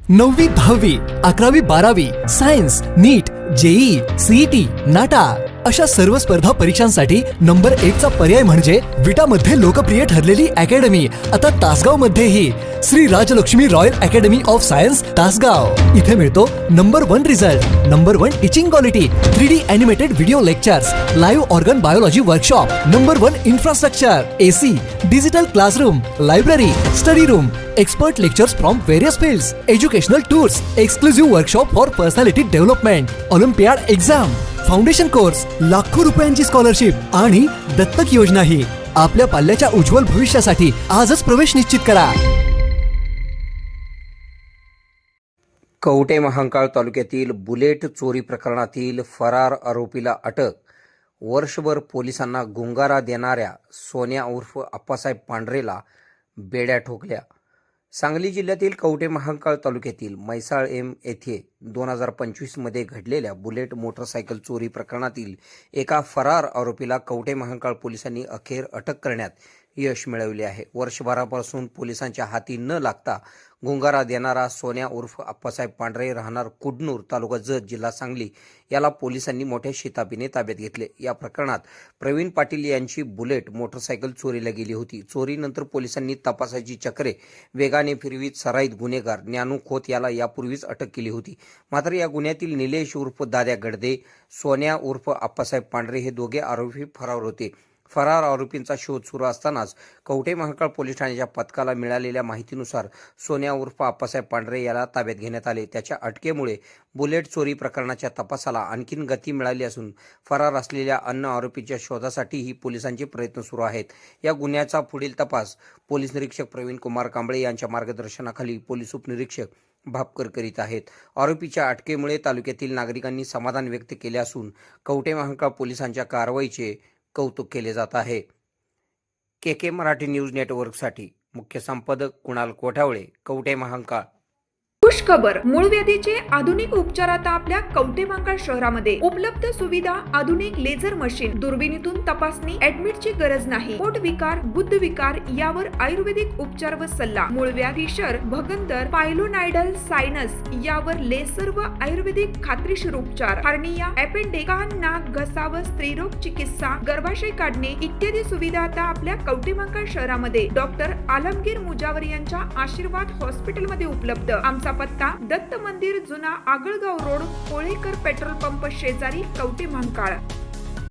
9वी 10वी 11वी 12वी सायन्स नीट JEE CET नाटा अशा सर्व स्पर्धा परीक्षांसाठी नंबर 1 चा पर्याय म्हणजे विटा मध्ये लोकप्रिय ठरलेली अकॅडमी आता तासगाव मध्येही Shri Rajlakshmi royal academy of science Tasgaon. इथे मिळतो number 1 result, number 1 teaching quality, 3D animated video lectures, live organ biology workshop, number 1 infrastructure, AC, digital classroom, library, study room, expert lectures from various fields, educational tours, exclusive workshop for personality development, olympiad exam, foundation course, लाखो रुपयांची scholarship आणि दत्तक योजनाही। आपल्या पाल्याच्या उज्ज्वल भविष्यासाठी आजच प्रवेश निश्चित करा। कवठे महांकाळ तालुक्यातील बुलेट चोरी प्रकरणातील फरार आरोपीला अटक। वर्षभर पोलिसांना गुंगारा देणाऱ्या सोन्या उर्फ अप्पासाहेब पांढरेला बेड्या ठोकल्या। सांगली जिल्ह्यातील कवठे महांकाळ तालुक्यातील म्हैसाळ येथे 2025 मध्ये घडलेल्या बुलेट मोटरसायकल चोरी प्रकरणातील एका फरार आरोपीला कवठे महांकाळ पोलिसांनी अखेर अटक करण्यात यश मिळवले आहे। वर्षभरापासून पोलिसांच्या हाती न लागता गुंगारा देणारा सोन्या उर्फ अप्पासाहेब पांढरे राहणार कुडनूर तालुका जत जिल्हा सांगली याला पोलिसांनी मोठ्या शिताफीने ताब्यात घेतले। या प्रकरणात प्रवीण पाटील यांची बुलेट मोटरसायकल चोरीला गेली होती। चोरीनंतर पोलिसांनी तपासाची चक्रे वेगाने फिरवीत सराईत गुन्हेगार ज्ञानू खोत याला यापूर्वीच अटक केली होती। मात्र या गुन्ह्यातील निलेश उर्फ दाद्या गडदे, सोन्या उर्फ अप्पासाहेब पांढरे हे दोघे आरोपी फरार होते। फरार आरोपींचा शोध सुरू असतानाच कवठे महांकाळ पोलीस ठाण्याच्या पथकाला मिळालेल्या माहितीनुसार सोन्या उर्फ अप्पासाहेब पांढरे याला ताब्यात घेण्यात आले। त्याच्या अटकेमुळे बुलेट चोरी प्रकरणाच्या तपासाला आणखीन गती मिळाली असून फरार असलेल्या अन्य आरोपींच्या शोधासाठीही पोलिसांचे प्रयत्न सुरू आहेत। या गुन्ह्याचा पुढील तपास पोलीस निरीक्षक प्रवीण कुमार कांबळे यांच्या मार्गदर्शनाखाली पोलीस उपनिरीक्षक भापकर करीत आहेत। आरोपीच्या अटकेमुळे तालुक्यातील नागरिकांनी समाधान व्यक्त केले असून कवठे महांकाळ पोलिसांच्या कारवाईचे कौतुक केले जात आहे। के मराठी न्यूज नेटवर्कसाठी मुख्य संपादक कुणाल कोठावळे, कवठे महांकाळ। खुशखबर, मूळव्याधीचे आधुनिक उपचार आता आपल्या कवठे महांकाळ शहरामध्ये उपलब्ध सुविधा, आधुनिक लेझर मशीन, दुर्बिणीतून तपासणी, ऍडमिटची गरज नाही। पोट विकार, गुद्ध विकार यावर आयुर्वेदिक उपचार व सल्ला, मूळव्याधी, शर, भगंदर, पायलोनायडल, सायनस यावर लेसर व आयुर्वेदिक खात्रीशीर उपचार, हार्निया, अपेंडिक्स, कान, नाक, घसा व स्त्रीरोग चिकित्सा, गर्भाशय काढणे इत्यादी सुविधा आता आपल्या कवठे महांकाळ शहरामध्ये डॉक्टर आलमगीर मुजावर यांच्या आशीर्वाद हॉस्पिटल मध्ये उपलब्ध। आमचा पत्ता दत्त मंदिर, जुना Agalgaon road, Kolekar petrol pump शेजारी, कवठे महांकाळ।